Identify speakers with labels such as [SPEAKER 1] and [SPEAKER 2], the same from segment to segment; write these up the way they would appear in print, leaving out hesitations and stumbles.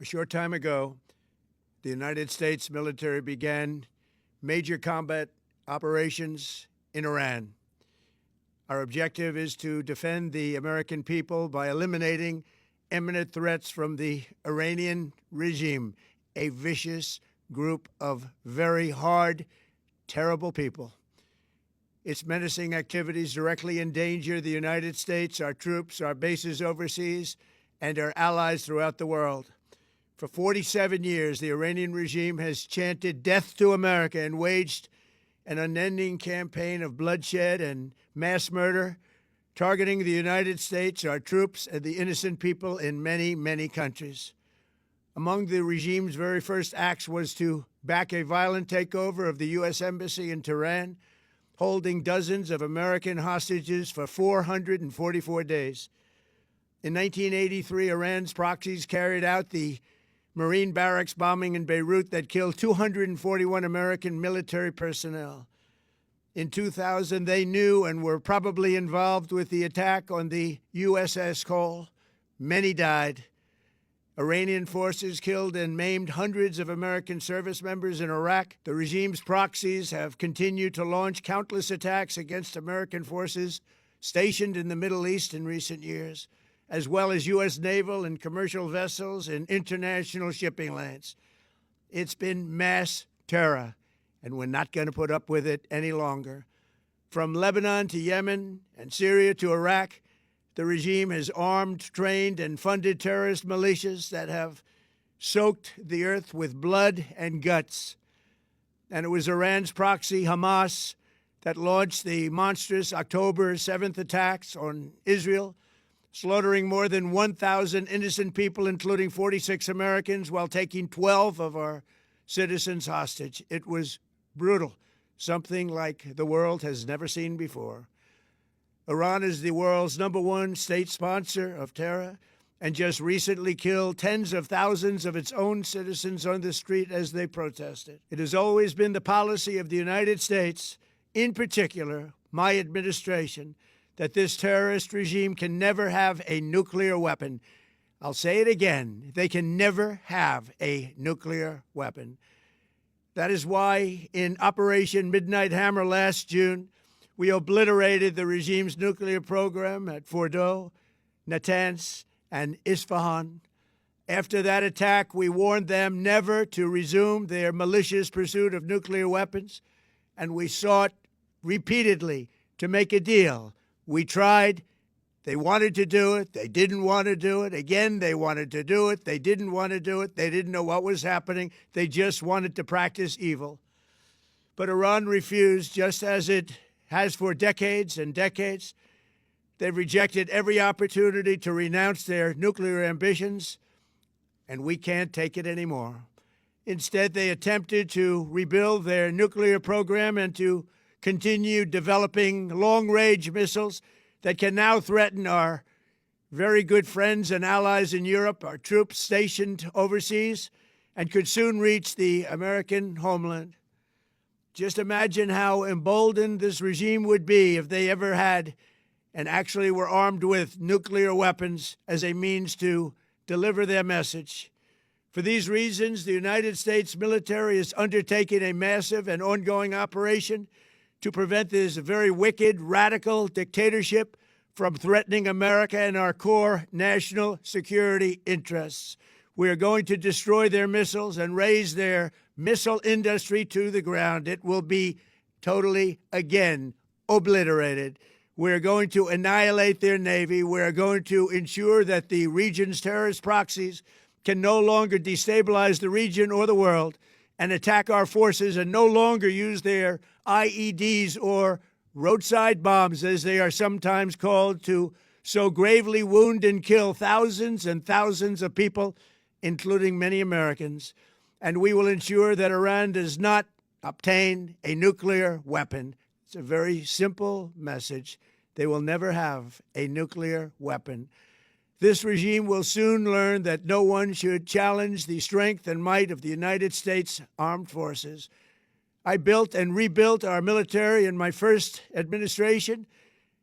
[SPEAKER 1] A short time ago, the United States military began major combat operations in Iran. Our objective is to defend the American people by eliminating imminent threats from the Iranian regime, a vicious group of very hard, terrible people. Its menacing activities directly endanger the United States, our troops, our bases overseas, and our allies throughout the world. For 47 years, the Iranian regime has chanted death to America and waged an unending campaign of bloodshed and mass murder, targeting the United States, our troops, and the innocent people in many, many countries. Among the regime's very first acts was to back a violent takeover of the U.S. Embassy in Tehran, holding dozens of American hostages for 444 days. In 1983, Iran's proxies carried out the Marine barracks bombing in Beirut that killed 241 American military personnel. In 2000, they knew and were probably involved with the attack on the USS Cole. Many died. Iranian forces killed and maimed hundreds of American service members in Iraq. The regime's proxies have continued to launch countless attacks against American forces stationed in the Middle East in recent years, as well as U.S. naval and commercial vessels and international shipping lanes. It's been mass terror, and we're not going to put up with it any longer. From Lebanon to Yemen and Syria to Iraq, the regime has armed, trained, and funded terrorist militias that have soaked the earth with blood and guts. And it was Iran's proxy, Hamas, that launched the monstrous October 7th attacks on Israel, slaughtering more than 1,000 innocent people, including 46 Americans, while taking 12 of our citizens hostage. It was brutal, something like the world has never seen before. Iran is the world's #1 state sponsor of terror and just recently killed tens of thousands of its own citizens on the street as they protested. It has always been the policy of the United States, in particular my administration, that this terrorist regime can never have a nuclear weapon. I'll say it again, they can never have a nuclear weapon. That is why in Operation Midnight Hammer last June, we obliterated the regime's nuclear program at Fordow, Natanz, and Isfahan. After that attack, we warned them never to resume their malicious pursuit of nuclear weapons, and we sought repeatedly to make a deal. We tried. They wanted to do it. They didn't want to do it. Again, they wanted to do it. They didn't want to do it. They didn't know what was happening. They just wanted to practice evil. But Iran refused, just as it has for decades and decades. They've rejected every opportunity to renounce their nuclear ambitions, and we can't take it anymore. Instead, they attempted to rebuild their nuclear program and to continue developing long-range missiles that can now threaten our very good friends and allies in Europe, our troops stationed overseas, and could soon reach the American homeland. Just imagine how emboldened this regime would be if they ever had and actually were armed with nuclear weapons as a means to deliver their message. For these reasons, the United States military is undertaking a massive and ongoing operation to prevent this very wicked, radical dictatorship from threatening America and our core national security interests. We are going to destroy their missiles and raise their missile industry to the ground. It will be totally, again, obliterated. We're going to annihilate their Navy. We're going to ensure that the region's terrorist proxies can no longer destabilize the region or the world and attack our forces and no longer use their IEDs or roadside bombs, as they are sometimes called, to so gravely wound and kill thousands and thousands of people, including many Americans. And we will ensure that Iran does not obtain a nuclear weapon. It's a very simple message. They will never have a nuclear weapon. This regime will soon learn that no one should challenge the strength and might of the United States Armed Forces. I built and rebuilt our military in my first administration,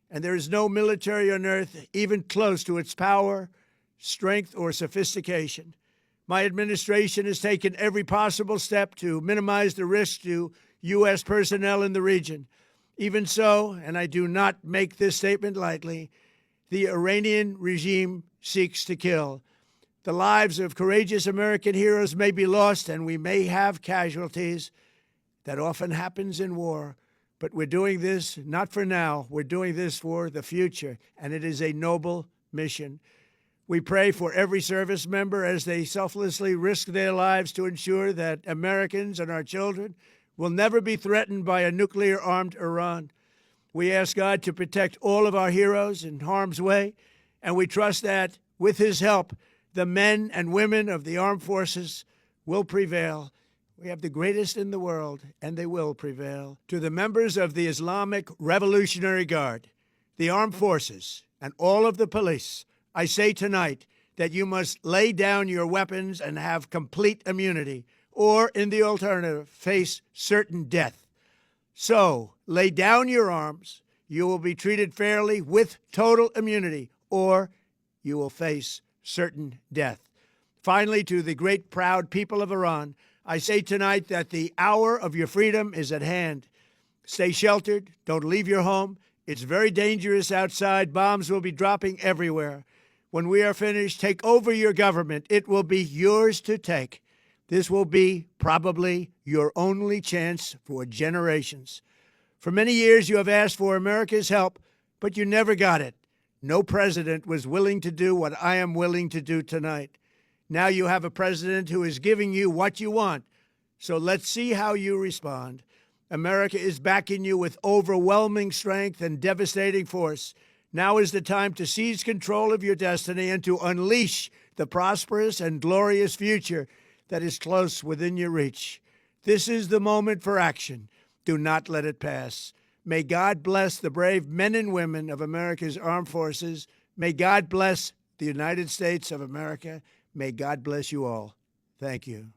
[SPEAKER 1] and there is no military on earth even close to its power, strength, or sophistication. My administration has taken every possible step to minimize the risk to U.S. personnel in the region. Even so, and I do not make this statement lightly, the Iranian regime seeks to kill. The lives of courageous American heroes may be lost, and we may have casualties. That often happens in war. But we're doing this not for now. We're doing this for the future, and it is a noble mission. We pray for every service member as they selflessly risk their lives to ensure that Americans and our children will never be threatened by a nuclear-armed Iran. We ask God to protect all of our heroes in harm's way, and we trust that, with his help, the men and women of the armed forces will prevail. We have the greatest in the world, and they will prevail. To the members of the Islamic Revolutionary Guard, the armed forces, and all of the police, I say tonight that you must lay down your weapons and have complete immunity, or, in the alternative, face certain death. So, lay down your arms. You will be treated fairly with total immunity, or you will face certain death. Finally, to the great proud people of Iran, I say tonight that the hour of your freedom is at hand. Stay sheltered. Don't leave your home. It's very dangerous outside. Bombs will be dropping everywhere. When we are finished, take over your government. It will be yours to take. This will be probably your only chance for generations. For many years, you have asked for America's help, but you never got it. No president was willing to do what I am willing to do tonight. Now you have a president who is giving you what you want. So let's see how you respond. America is backing you with overwhelming strength and devastating force. Now is the time to seize control of your destiny and to unleash the prosperous and glorious future that is close within your reach. This is the moment for action. Do not let it pass. May God bless the brave men and women of America's armed forces. May God bless the United States of America. May God bless you all. Thank you.